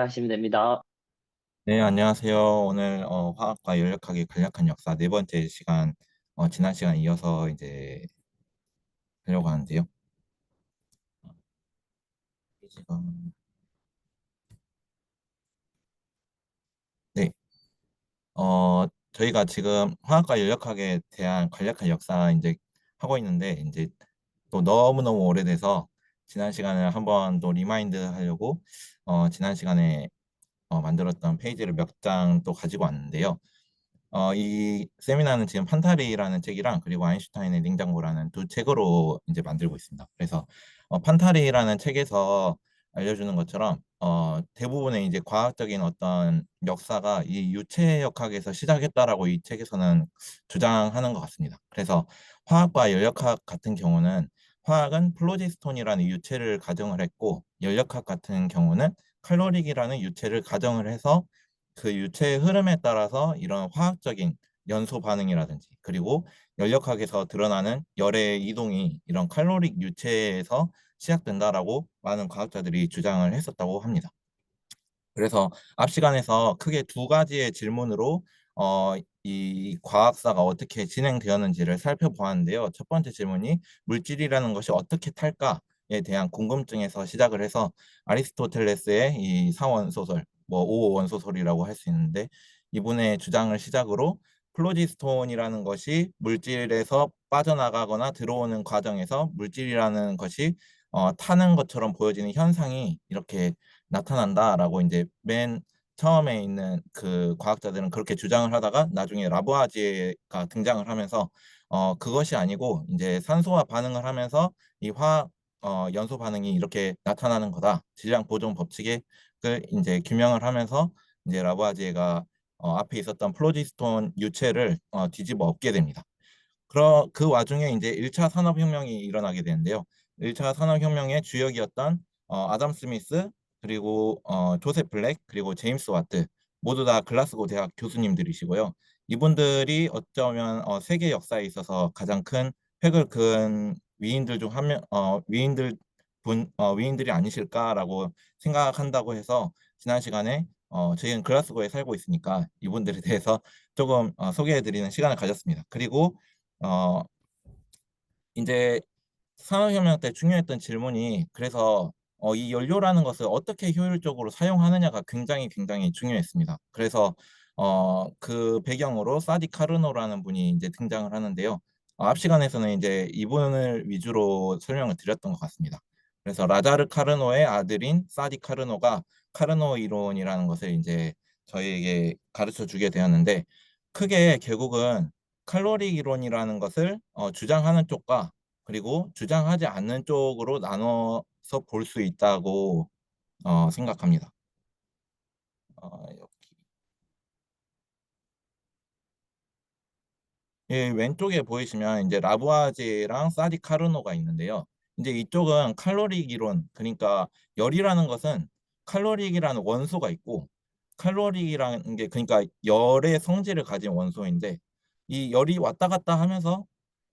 하시면 됩니다. 네, 안녕하세요. 오늘 화학과 연력학의 간략한 역사 네 번째 시간, 지난 시간 이어서 이제 하려고 하는데요. 지금 네, 저희가 지금 화학과 연력학에 대한 간략한 역사 이제 하고 있는데 이제 또 너무너무 오래돼서 지난 시간에 한번 또 리마인드 하려고 지난 시간에 만들었던 페이지를 몇 장 또 가지고 왔는데요. 이 세미나는 지금 판타리라는 책이랑 그리고 아인슈타인의 냉장고라는 두 책으로 이제 만들고 있습니다. 그래서 판타리라는 책에서 알려주는 것처럼 대부분의 이제 과학적인 어떤 역사가 이 유체역학에서 시작했다라고 이 책에서는 주장하는 것 같습니다. 그래서 화학과 연력학 같은 경우는 화학은 플로지스톤이라는 유체를 가정을 했고 연력학 같은 경우는 칼로릭이라는 유체를 가정을 해서 그 유체의 흐름에 따라서 이런 화학적인 연소 반응이라든지 그리고 연력학에서 드러나는 열의 이동이 이런 칼로릭 유체에서 시작된다라고 많은 과학자들이 주장을 했었다고 합니다. 그래서 앞 시간에서 크게 두 가지의 질문으로 이 과학사가 어떻게 진행되었는지를 살펴보았는데요. 첫 번째 질문이 물질이라는 것이 어떻게 탈까에 대한 궁금증에서 시작을 해서 아리스토텔레스의 이 사원 소설, 뭐 오원 소설이라고 할 수 있는데 이분의 주장을 시작으로 플로지스톤이라는 것이 물질에서 빠져나가거나 들어오는 과정에서 물질이라는 것이 타는 것처럼 보여지는 현상이 이렇게 나타난다라고 이제 맨 처음에 있는 그 과학자들은 그렇게 주장을 하다가 나중에 라부아지에가 등장을 하면서 그것이 아니고 이제 산소와 반응을 하면서 이 화학 연소 반응이 이렇게 나타나는 거다. 질량 보존 법칙을 이제 규명을 하면서 이제 라부아지에가 앞에 있었던 플로지스톤 유체를 뒤집어 엎게 됩니다. 그 와중에 이제 1차 산업혁명이 일어나게 되는데요. 1차 산업혁명의 주역이었던 아담 스미스, 그리고 조셉 블랙, 그리고 제임스 와트 모두 다 글라스고 대학 교수님들이시고요. 이분들이 어쩌면 세계 역사에 있어서 가장 큰 획을 그은 위인들 중 한 명, 위인들이 아니실까라고 생각한다고 해서 지난 시간에 저희는 글라스고에 살고 있으니까 이분들에 대해서 조금 소개해드리는 시간을 가졌습니다. 그리고 어, 이제 산업혁명 때 중요했던 질문이 그래서 이 연료라는 것을 어떻게 효율적으로 사용하느냐가 굉장히 중요했습니다. 그래서 그 배경으로 사디 카르노라는 분이 이제 등장을 하는데요. 앞 시간에서는 이제 이분을 위주로 설명을 드렸던 것 같습니다. 그래서 라자르 카르노의 아들인 사디 카르노가 카르노 이론이라는 것을 이제 저희에게 가르쳐 주게 되었는데 크게 결국은 칼로리 이론이라는 것을 주장하는 쪽과 그리고 주장하지 않는 쪽으로 나눠서 볼 수 있다고 생각합니다. 여기 왼쪽에 보이시면 이제 라부아제랑 사디 카르노가 있는데요. 이제 이쪽은 칼로릭 이론, 그러니까 열이라는 것은 칼로릭이라는 원소가 있고 칼로릭이라는 게 그러니까 열의 성질을 가진 원소인데 이 열이 왔다 갔다 하면서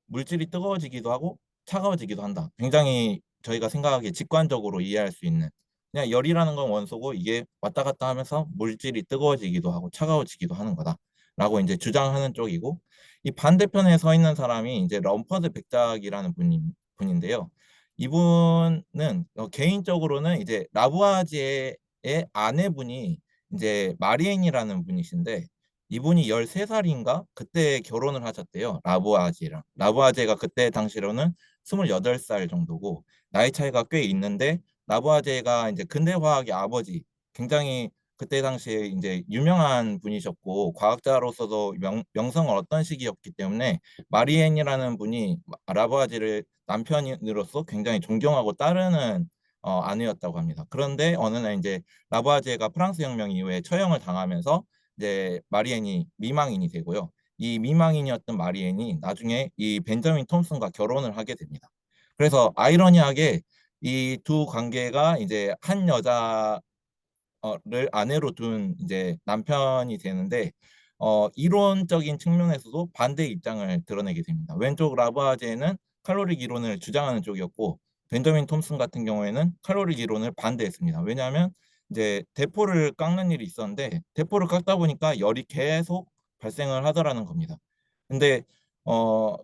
물질이 뜨거워지기도 하고 차가워지기도 한다. 굉장히 저희가 생각하기에 직관적으로 이해할 수 있는 그냥 열이라는 건 원소고 이게 왔다 갔다 하면서 물질이 뜨거워지기도 하고 차가워지기도 하는 거다라고 이제 주장하는 쪽이고 이 반대편에 서 있는 사람이 이제 럼퍼드 백작이라는 분인데요. 이분은 개인적으로는 이제 라부아지에의 아내분이 이제 마리엔이라는 분이신데 이분이 13살인가 그때 결혼을 하셨대요. 라부아제랑. 라부아제가 그때 당시로는 28살 정도고 나이 차이가 꽤 있는데 라부아제가 이제 근대화학의 아버지, 굉장히 그때 당시에 이제 유명한 분이셨고 과학자로서도 명성을 얻던 시기였기 때문에 마리엔이라는 분이 라부아제를 남편으로서 굉장히 존경하고 따르는 아내였다고 합니다. 그런데 어느 날 이제 라부아제가 프랑스 혁명 이후에 처형을 당하면서 이제 마리엔이 미망인이 되고요. 이 미망인이었던 마리엔이 나중에 이 벤저민 톰슨과 결혼을 하게 됩니다. 그래서 아이러니하게 이 두 관계가 이제 한 여자를 아내로 둔 이제 남편이 되는데 이론적인 측면에서도 반대 입장을 드러내게 됩니다. 왼쪽 라부아제는 칼로릭 이론을 주장하는 쪽이었고 벤저민 톰슨 같은 경우에는 칼로릭 이론을 반대했습니다. 왜냐하면 이제 대포를 깎는 일이 있었는데 대포를 깎다 보니까 열이 계속 발생을 하더라는 겁니다. 근데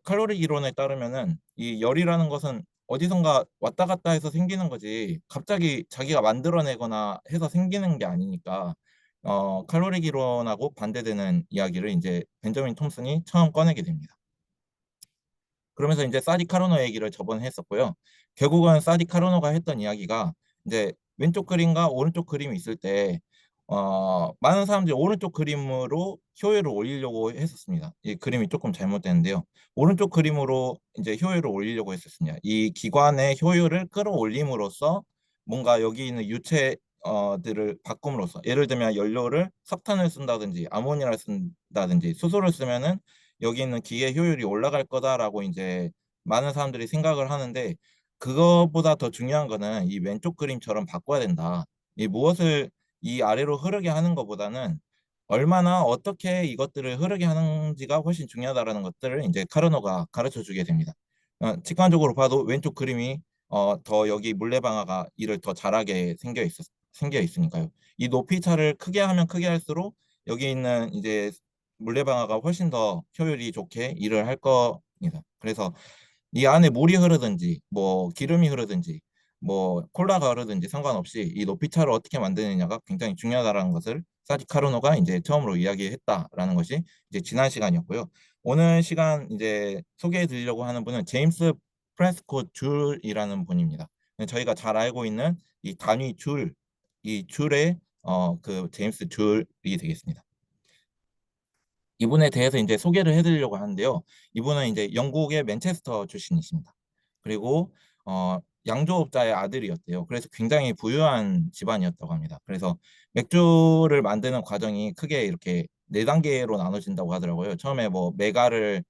칼로리 이론에 따르면은 이 열이라는 것은 어디선가 왔다 갔다 해서 생기는 거지 갑자기 자기가 만들어내거나 해서 생기는 게 아니니까 칼로리 이론하고 반대되는 이야기를 이제 벤저민 톰슨이 처음 꺼내게 됩니다. 그러면서 이제 사디 카르노 얘기를 저번에 했었고요. 결국은 사디 카르노가 했던 이야기가 이제 왼쪽 그림과 오른쪽 그림이 있을 때 많은 사람들이 오른쪽 그림으로 효율을 올리려고 했었습니다. 이 그림이 조금 잘못됐는데요. 오른쪽 그림으로 이제 효율을 올리려고 했었습니다. 이 기관의 효율을 끌어올림으로써 뭔가 여기 있는 유체들을 바꿈으로써 예를 들면 연료를 석탄을 쓴다든지 아모니아를 쓴다든지 수소를 쓰면은 여기 있는 기계 효율이 올라갈 거다라고 이제 많은 사람들이 생각을 하는데 그거보다 더 중요한 거는 이 왼쪽 그림처럼 바꿔야 된다. 이 무엇을 이 아래로 흐르게 하는 것보다는 얼마나 어떻게 이것들을 흐르게 하는지가 훨씬 중요하다라는 것들을 이제 카르노가 가르쳐 주게 됩니다. 직관적으로 봐도 왼쪽 그림이 더 여기 물레방아가 일을 더 잘하게 생겨 있으니까요. 이 높이 차를 크게 하면 크게 할수록 여기 있는 이제 물레방아가 훨씬 더 효율이 좋게 일을 할 겁니다. 그래서 이 안에 물이 흐르든지 뭐 기름이 흐르든지 뭐 콜라가 흐르든지 상관없이 이 높이차를 어떻게 만드느냐가 굉장히 중요하다는 것을 사디 카르노가 이제 처음으로 이야기했다라는 것이 이제 지난 시간이었고요. 오늘 시간 이제 소개해 드리려고 하는 분은 제임스 프레스코 줄이라는 분입니다. 저희가 잘 알고 있는 이 단위 줄, 이 줄의 그 제임스 줄이 되겠습니다. 이분에 대해서 이제 소개를 해드리려고 하는데요. 이분은 이제 영국의 맨체스터 출신이십니다. 그리고 양조업자의 아들이었대요. 그래서 굉장히 부유한 집안이었다고 합니다. 그래서 맥주를 만드는 과정이 크게 이렇게 네 단계로 나눠진다고 하더라고요. 처음에 뭐 메가를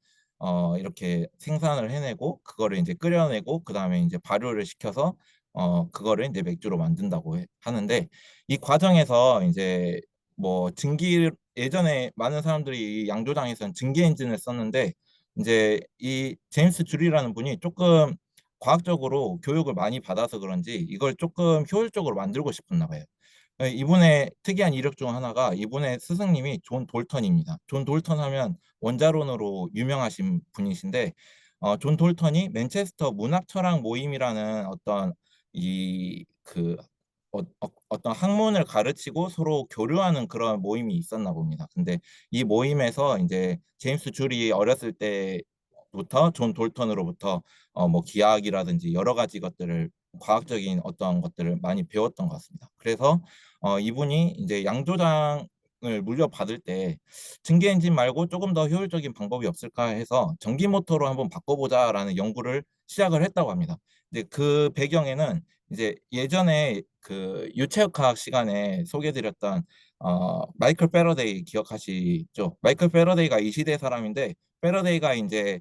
이렇게 생산을 해내고 그거를 이제 끓여내고 그 다음에 이제 발효를 시켜서 그거를 이제 맥주로 만든다고 하는데 이 과정에서 이제 뭐 증기 예전에 많은 사람들이 이 양조장에서는 증기 엔진을 썼는데 이제 이 제임스 줄이라는 분이 조금 과학적으로 교육을 많이 받아서 그런지 이걸 조금 효율적으로 만들고 싶었나 봐요. 이분의 특이한 이력 중 하나가 이분의 스승님이 존 돌턴입니다. 존 돌턴 하면 원자론으로 유명하신 분이신데 존 돌턴이 맨체스터 문학철학 모임이라는 어떤 이그 어떤 학문을 가르치고 서로 교류하는 그런 모임이 있었나 봅니다. 근데 이 모임에서 이제 제임스 줄이 어렸을 때부터 존 돌턴으로부터 뭐 기하학이라든지 여러 가지 것들을 과학적인 어떤 것들을 많이 배웠던 것 같습니다. 그래서 이분이 이제 양조장을 물려받을 때 증기 엔진 말고 조금 더 효율적인 방법이 없을까 해서 전기 모터로 한번 바꿔보자라는 연구를 시작을 했다고 합니다. 이제 그 배경에는 이제 예전에 그 유체역학 시간에 소개드렸던 마이클 패러데이 기억하시죠? 마이클 패러데이가 이 시대 사람인데 패러데이가 이제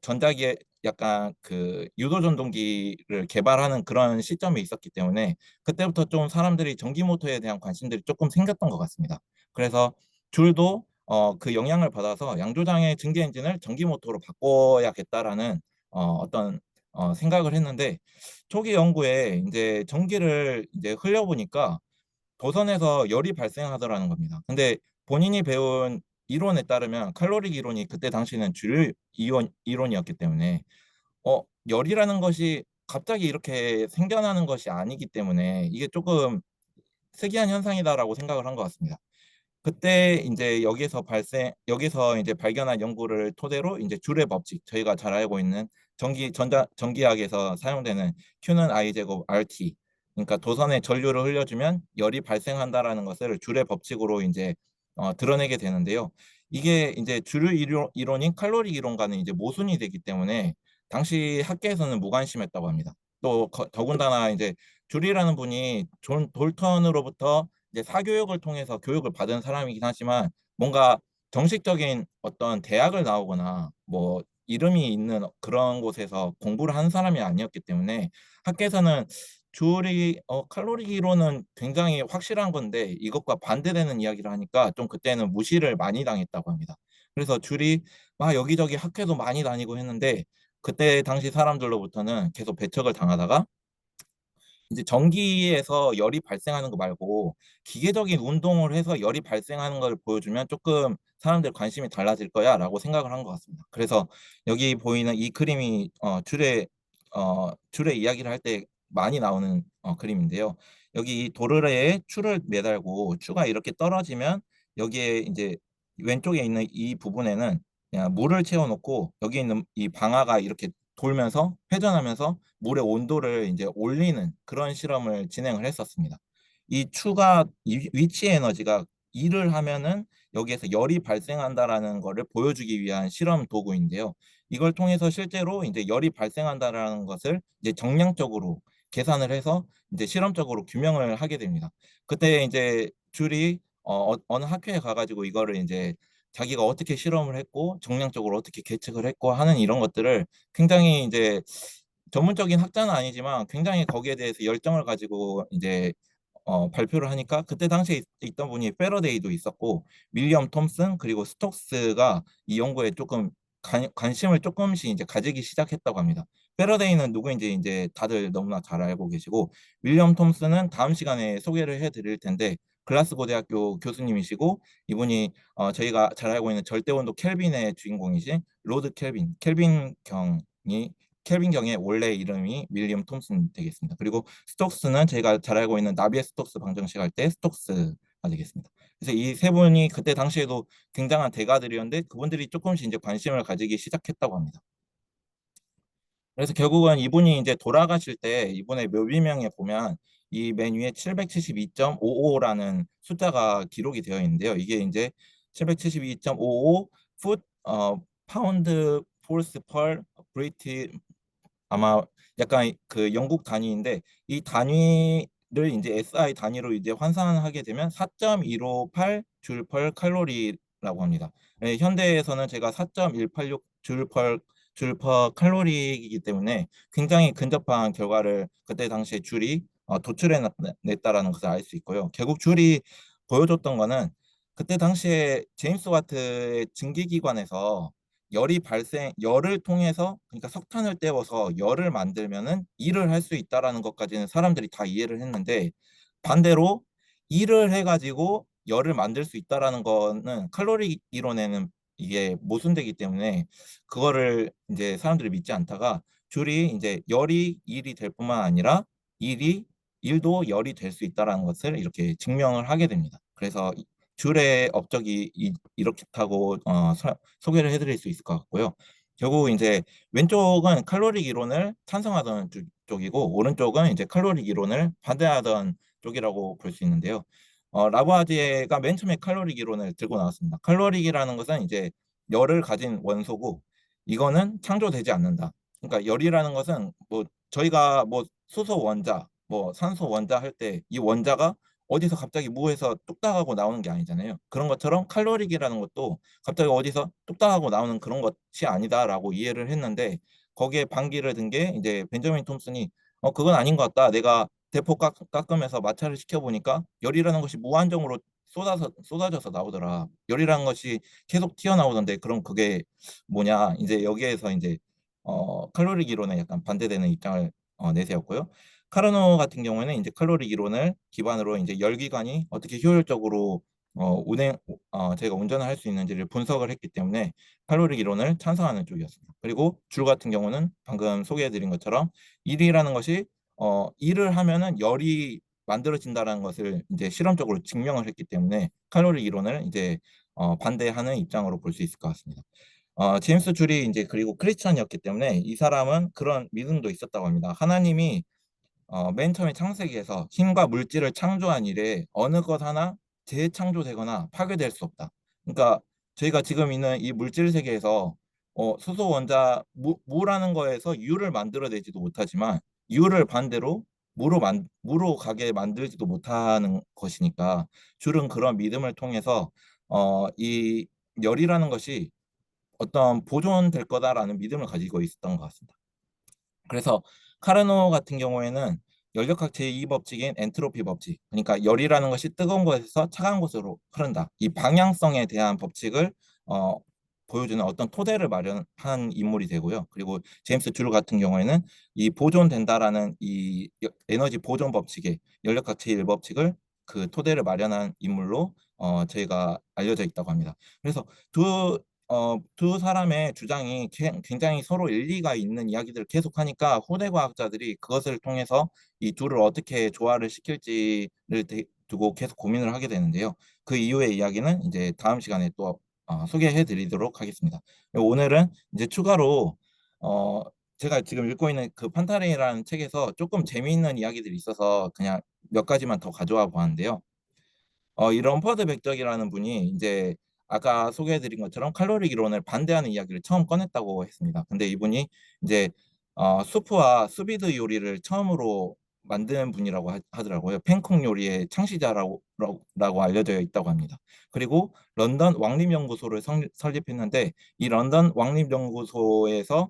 전자기에 약간 그 유도 전동기를 개발하는 그런 시점이 있었기 때문에 그때부터 좀 사람들이 전기 모터에 대한 관심들이 조금 생겼던 것 같습니다. 그래서 줄도 그 영향을 받아서 양조장의 증기 엔진을 전기 모터로 바꿔야겠다라는 어떤 생각을 했는데 초기 연구에 이제 전기를 이제 흘려보니까 도선에서 열이 발생하더라는 겁니다. 근데 본인이 배운 이론에 따르면 칼로리 이론이 그때 당시는 주류 이론이었기 때문에 열이라는 것이 갑자기 이렇게 생겨나는 것이 아니기 때문에 이게 조금 특이한 현상이다라고 생각을 한 것 같습니다. 그때 이제 여기서 이제 발견한 연구를 토대로 이제 줄의 법칙, 저희가 잘 알고 있는 전기학에서 사용되는 Q는 I 제곱 RT. 그러니까 도선에 전류를 흘려주면 열이 발생한다라는 것을 줄의 법칙으로 이제 드러내게 되는데요. 이게 이제 주류 이론인 칼로리 이론과는 이제 모순이 되기 때문에 당시 학계에서는 무관심했다고 합니다. 또 더군다나 이제 줄이라는 분이 존 돌턴으로부터 이제 사교육을 통해서 교육을 받은 사람이긴 하지만 뭔가 정식적인 어떤 대학을 나오거나 뭐 이름이 있는 그런 곳에서 공부를 한 사람이 아니었기 때문에 학교에서는 줄이 칼로리로는 굉장히 확실한 건데 이것과 반대되는 이야기를 하니까 좀 그때는 무시를 많이 당했다고 합니다. 그래서 줄이 막 여기저기 학회도 많이 다니고 했는데 그때 당시 사람들로부터는 계속 배척을 당하다가 이제 전기에서 열이 발생하는 거 말고 기계적인 운동을 해서 열이 발생하는 걸 보여주면 조금 사람들 관심이 달라질 거야라고 생각을 한 것 같습니다. 그래서 여기 보이는 이 그림이 줄의 이야기를 할 때 많이 나오는 그림인데요. 여기 이 도르래에 추를 매달고 추가 이렇게 떨어지면 여기에 이제 왼쪽에 있는 이 부분에는 그냥 물을 채워놓고 여기 있는 이 방아가 이렇게 돌면서 회전하면서 물의 온도를 이제 올리는 그런 실험을 진행을 했었습니다. 이 추가 위치 에너지가 일을 하면은 여기에서 열이 발생한다라는 것을 보여주기 위한 실험 도구인데요. 이걸 통해서 실제로 이제 열이 발생한다라는 것을 이제 정량적으로 계산을 해서 이제 실험적으로 규명을 하게 됩니다. 그때 이제 줄이 어느 학회에 가가지고 이거를 이제 자기가 어떻게 실험을 했고 정량적으로 어떻게 계측을 했고 하는 이런 것들을 굉장히 이제 전문적인 학자는 아니지만 굉장히 거기에 대해서 열정을 가지고 이제 발표를 하니까 그때 당시에 있던 분이 패러데이도 있었고 윌리엄 톰슨 그리고 스톡스가 이 연구에 조금 관심을 조금씩 이제 가지기 시작했다고 합니다. 패러데이는 누구인지 이제 다들 너무나 잘 알고 계시고 윌리엄 톰슨은 다음 시간에 소개를 해드릴 텐데 글라스고 대학교 교수님이시고 이분이 저희가 잘 알고 있는 절대온도 켈빈의 주인공이신 로드 켈빈 경의 원래 이름이 윌리엄 톰슨 되겠습니다. 그리고 스톡스는 저희가 잘 알고 있는 나비의 스톡스 방정식 할 때 스톡스가 되겠습니다. 그래서 이 세 분이 그때 당시에도 굉장한 대가들이었는데 그분들이 조금씩 이제 관심을 가지기 시작했다고 합니다. 그래서 결국은 이분이 이제 돌아가실 때 이분의 묘비명에 보면 이 맨 위에 772.55라는 숫자가 기록이 되어 있는데요. 이게 이제 772.55 풋 파운드 포스 펄 브리티 아마 약간 그 영국 단위인데 이 단위를 이제 SI 단위로 이제 환산하게 되면 4.158 줄 펄 칼로리라고 합니다. 예, 현대에서는 제가 4.186 줄 퍼 칼로리이기 때문에 굉장히 근접한 결과를 그때 당시에 줄이 도출해냈다라는 것을 알 수 있고요. 결국 줄이 보여줬던 거는 그때 당시에 제임스 와트의 증기기관에서 열을 통해서 그러니까 석탄을 떼워서 열을 만들면은 일을 할 수 있다라는 것까지는 사람들이 다 이해를 했는데 반대로 일을 해가지고 열을 만들 수 있다라는 거는 칼로리 이론에는 이게 모순되기 때문에 그거를 이제 사람들이 믿지 않다가 줄이 이제 열이 일이 될 뿐만 아니라 일이 일도 열이 될 수 있다라는 것을 이렇게 증명을 하게 됩니다. 그래서 줄의 업적이 이렇다고 소개를 해드릴 수 있을 것 같고요. 결국 이제 왼쪽은 칼로리 이론을 찬성하던 쪽이고 오른쪽은 이제 칼로리 이론을 반대하던 쪽이라고 볼 수 있는데요. 라부아지에가 맨 처음에 칼로리 이론을 들고 나왔습니다. 칼로리라는 것은 이제 열을 가진 원소고 이거는 창조되지 않는다. 그러니까 열이라는 것은 뭐 저희가 뭐 수소 원자, 뭐 산소 원자 할 때 이 원자가 어디서 갑자기 무에서 뚝딱 하고 나오는 게 아니잖아요. 그런 것처럼 칼로리기라는 것도 갑자기 어디서 뚝딱 하고 나오는 그런 것이 아니다라고 이해를 했는데 거기에 반기를 든 게 이제 벤저민 톰슨이 그건 아닌 것 같다. 내가 대포 깎으면서 마찰을 시켜보니까 열이라는 것이 무한정으로 쏟아져서 나오더라. 열이라는 것이 계속 튀어나오던데 그럼 그게 뭐냐? 이제 여기에서 이제 칼로리 기론에 약간 반대되는 입장을 내세웠고요. 카르노 같은 경우에는 이제 칼로리 이론을 기반으로 이제 열기관이 어떻게 효율적으로 저희가 운전을 할 수 있는지를 분석을 했기 때문에 칼로리 이론을 찬성하는 쪽이었습니다. 그리고 줄 같은 경우는 방금 소개해드린 것처럼 일이라는 것이 일을 하면은 열이 만들어진다는 것을 이제 실험적으로 증명을 했기 때문에 칼로리 이론을 이제 반대하는 입장으로 볼 수 있을 것 같습니다. 제임스 줄이 이제 그리고 크리스천이었기 때문에 이 사람은 그런 믿음도 있었다고 합니다. 하나님이 맨 처음에 창세기에서 힘과 물질을 창조한 이래 어느 것 하나 재창조되거나 파괴될 수 없다. 그러니까 저희가 지금 있는 이 물질 세계에서 수소 원자 무라는 거에서 유를 만들어내지도 못하지만 유를 반대로 무로 가게 만들지도 못하는 것이니까 줄은 그런 믿음을 통해서 이 열이라는 것이 어떤 보존될 거다라는 믿음을 가지고 있었던 것 같습니다. 그래서 카르노 같은 경우에는 열역학 제2법칙인 엔트로피 법칙, 그러니까 열이라는 것이 뜨거운 곳에서 차가운 곳으로 흐른다. 이 방향성에 대한 법칙을 어, 보여주는 어떤 토대를 마련한 인물이 되고요. 그리고 제임스 줄 같은 경우에는 이 보존된다라는 이 에너지 보존 법칙의 연력학 제1법칙을 그 토대를 마련한 인물로 저희가 알려져 있다고 합니다. 그래서 두 사람의 주장이 굉장히 서로 일리가 있는 이야기들을 계속하니까 후대 과학자들이 그것을 통해서 이 둘을 어떻게 조화를 시킬지를 두고 계속 고민을 하게 되는데요. 그 이후의 이야기는 이제 다음 시간에 또 소개해 드리도록 하겠습니다. 오늘은 이제 추가로 어, 제가 지금 읽고 있는 그 판타레이라는 책에서 조금 재미있는 이야기들이 있어서 그냥 몇 가지만 더 가져와 보았는데요. 이 럼퍼드 백덕이라는 분이 이제 아까 소개해드린 것처럼 칼로리 이론을 반대하는 이야기를 처음 꺼냈다고 했습니다. 근데 이분이 이제 수프와 수비드 요리를 처음으로 만든 분이라고 하더라고요. 팬콩 요리의 창시자라고 알려져 있다고 합니다. 그리고 런던 왕립연구소를 설립했는데 이 런던 왕립연구소에서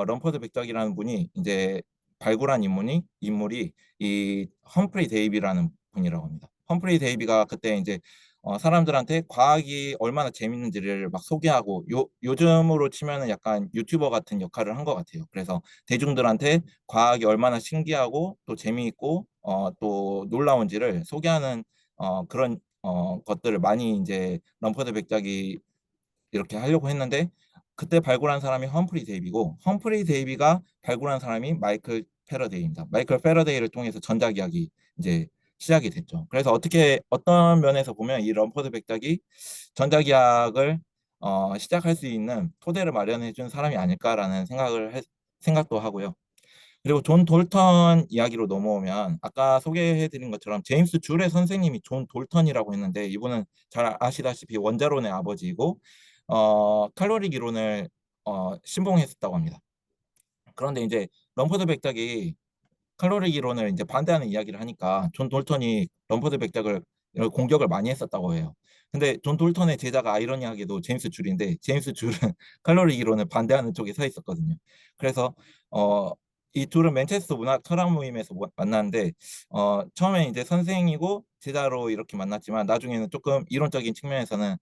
럼퍼드 백덕이라는 분이 이제 발굴한 인물이 이 험프리 데이비라는 분이라고 합니다. 험프리 데이비가 그때 이제 사람들한테 과학이 얼마나 재밌는지를 막 소개하고 요즘으로 치면은 약간 유튜버 같은 역할을 한 것 같아요. 그래서 대중들한테 과학이 얼마나 신기하고 또 재미있고 또 놀라운지를 소개하는 그런 것들을 많이 이제 럼퍼드 백작이 이렇게 하려고 했는데 그때 발굴한 사람이 험프리 데이비고 험프리 데이비가 발굴한 사람이 마이클 패러데이입니다. 마이클 패러데이를 통해서 전자기학이 이제 시작이 됐죠. 그래서 어떤 면에서 보면 이 럼퍼드 백작이 전자기학을 시작할 수 있는 토대를 마련해 준 사람이 아닐까라는 생각도 하고요. 그리고 존 돌턴 이야기로 넘어오면 아까 소개해드린 것처럼 제임스 줄의 선생님이 존 돌턴이라고 했는데 이분은 잘 아시다시피 원자론의 아버지이고 칼로리 기론을 신봉했었다고 합니다. 그런데 이제 럼퍼드 백작이 칼로리 기론을 이제 반대하는 이야기를 하니까 존 돌턴이 럼퍼드 백작을 공격을 많이 했었다고 해요. 근데 존 돌턴의 제자가 아이러니하게도 제임스 줄인데 제임스 줄은 칼로리 기론을 반대하는 쪽에 서 있었거든요. 그래서 어, 이 둘은 맨체스터 문학 철학 모임에서 만났는데 처음에 이제 선생이고 제자로 이렇게 만났지만 나중에는 조금 이론적인 측면에서는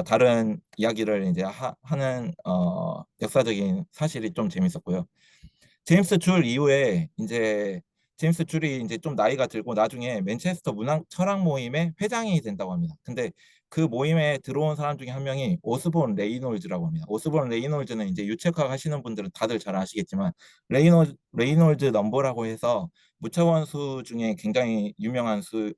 다른 이야기를 이제 하는 역사적인 사실이 좀 재밌었고요. 제임스 줄 이후에 이제 제임스 줄이 이제 좀 나이가 들고 나중에 맨체스터 문학 철학 모임의 회장이 된다고 합니다. 근데 그 모임에 들어온 사람 중에 한 명이 오스본 레이놀즈라고 합니다. 오스본 레이놀즈는 이제 유체학 하시는 분들은 다들 잘 아시겠지만 레이놀즈 넘버라고 해서 무차원수 중에 굉장히 유명한 수를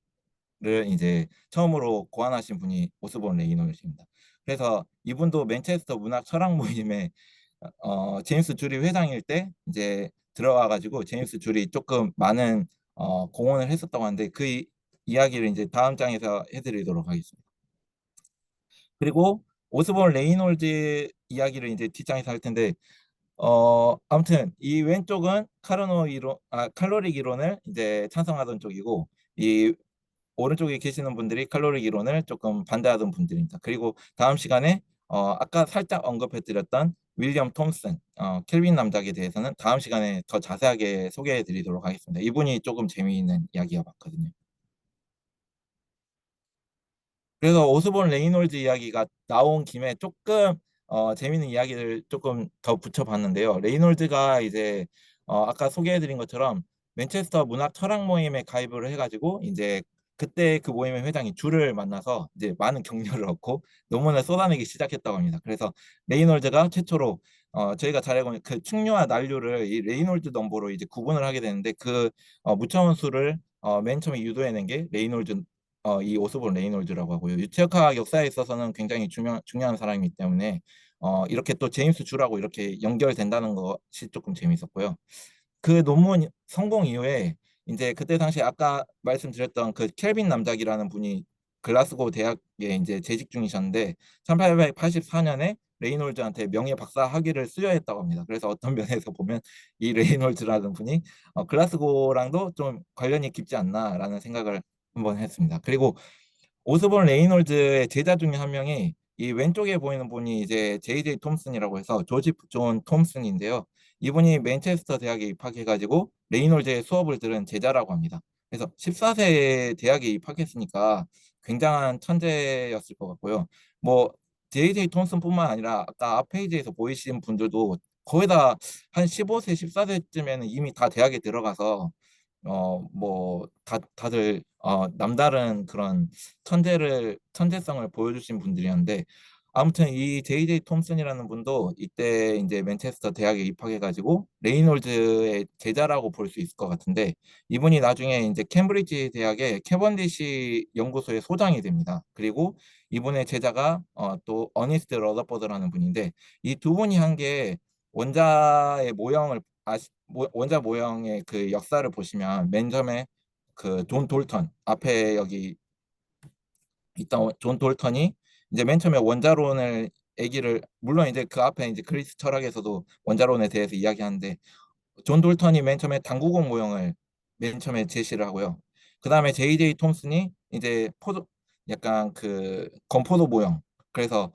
이제 처음으로 고안하신 분이 오스본 레이놀즈입니다. 그래서 이분도 맨체스터 문학 철학 모임에 제임스 줄이 회장일 때 이제 들어와 가지고 제임스 줄이 조금 많은 공헌을 했었다고 하는데 그 이야기를 이제 다음 장에서 해드리도록 하겠습니다. 그리고 오스본 레이놀즈 이야기를 이제 뒷장에서 할 텐데 아무튼 이 왼쪽은 칼로리 이론을 이제 찬성하던 쪽이고 이 오른쪽에 계시는 분들이 칼로리 이론을 조금 반대하던 분들입니다. 그리고 다음 시간에 아까 살짝 언급해드렸던 윌리엄 톰슨, 켈빈 남작에 대해서는 다음 시간에 더 자세하게 소개해 드리도록 하겠습니다. 이분이 조금 재미있는 이야기가 많거든요. 그래서 오스본 레이놀즈 이야기가 나온 김에 조금 재밌는 이야기를 조금 더 붙여봤는데요. 레이놀즈가 이제 아까 소개해드린 것처럼 맨체스터 문학 철학 모임에 가입을 해가지고 이제 그때 그 모임의 회장이 줄을 만나서 이제 많은 격려를 얻고 논문을 쏟아내기 시작했다고 합니다. 그래서 레이놀즈가 최초로 저희가 잘 알고 있는 그 충류와 난류를 이 레이놀즈 넘버로 이제 구분을 하게 되는데 그 무차원수를 맨 처음에 유도해낸 게 이 오스본 레이놀즈라고 하고요. 유체역학 역사에 있어서는 굉장히 중요한 사람이기 때문에 이렇게 또 제임스 주라고 이렇게 연결된다는 것이 조금 재밌었고요. 그 논문 성공 이후에 이제 그때 당시 아까 말씀드렸던 그 켈빈 남작이라는 분이 글라스고 대학에 이제 재직 중이셨는데 1884년에 레이놀즈한테 명예 박사 학위를 수여했다고 합니다. 그래서 어떤 면에서 보면 이 레이놀즈라는 분이 글라스고랑도 좀 관련이 깊지 않나라는 생각을 한번 했습니다. 그리고 오스본 레이놀즈의 제자 중에 한 명이 이 왼쪽에 보이는 분이 이제 J.J. 톰슨이라고 해서 조지 존 톰슨인데요. 이분이 맨체스터 대학에 입학해가지고 레이놀즈의 수업을 들은 제자라고 합니다. 그래서 14세에 대학에 입학했으니까 굉장한 천재였을 것 같고요. 뭐 JJ 톰슨뿐만 아니라 아까 앞 페이지에서 보이신 분들도 거의 다 한 15세, 14세쯤에는 이미 다 대학에 들어가서 뭐 다들 남다른 그런 천재성을 보여주신 분들이었는데 아무튼 이 JJ 톰슨이라는 분도 이때 이제 맨체스터 대학에 입학해가지고 레이놀즈의 제자라고 볼 수 있을 것 같은데 이분이 나중에 이제 캠브리지 대학의 캐번디시 연구소의 소장이 됩니다. 그리고 이분의 제자가 또 어니스트 러더퍼드라는 분인데 이 두 분이 한 게 원자의 모형을 원자 모형의 그 역사를 보시면 맨 처음에 그 존 돌턴 앞에 여기 있던 존 돌턴이 이제 맨 처음에 원자론을 얘기를 물론 이제 그 앞에 이제 그리스 철학에서도 원자론에 대해서 이야기하는데 존 돌턴이 맨 처음에 당구공 모형을 맨 처음에 제시를 하고요. 그 다음에 제이제이 톰슨이 이제 약간 그 건포도 모형. 그래서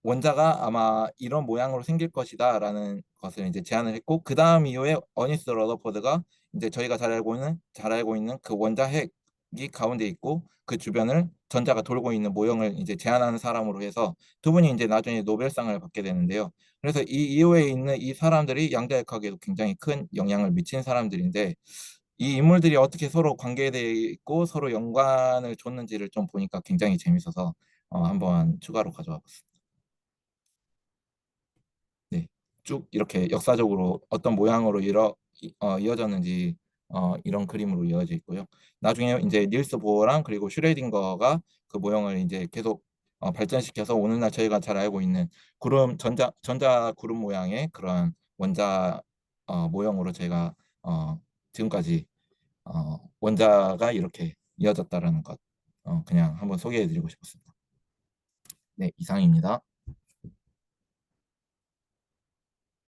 원자가 아마 이런 모양으로 생길 것이다라는 것을 이제 제안을 했고, 그 다음 이후에 어니스 러더포드가 이제 저희가 잘 알고 있는 그 원자 핵이 가운데 있고 그 주변을 전자가 돌고 있는 모형을 이제 제안하는 사람으로 해서 두 분이 이제 나중에 노벨상을 받게 되는데요. 그래서 이 이후에 있는 이 사람들이 양자역학에도 굉장히 큰 영향을 미친 사람들인데 이 인물들이 어떻게 서로 관계되어 있고 서로 연관을 줬는지를 좀 보니까 굉장히 재밌어서 한번 추가로 가져와 봤습니다. 네, 쭉 이렇게 역사적으로 어떤 모양으로 이어졌는지 이런 그림으로 이어져 있고요. 나중에 이제 닐스 보어랑 그리고 슈레딩거가 그 모형을 이제 계속 발전시켜서 오늘날 저희가 잘 알고 있는 전자 구름 모양의 그런 원자 모형으로 제가 지금까지 원자가 이렇게 이어졌다라는 것 그냥 한번 소개해 드리고 싶었습니다. 네, 이상입니다.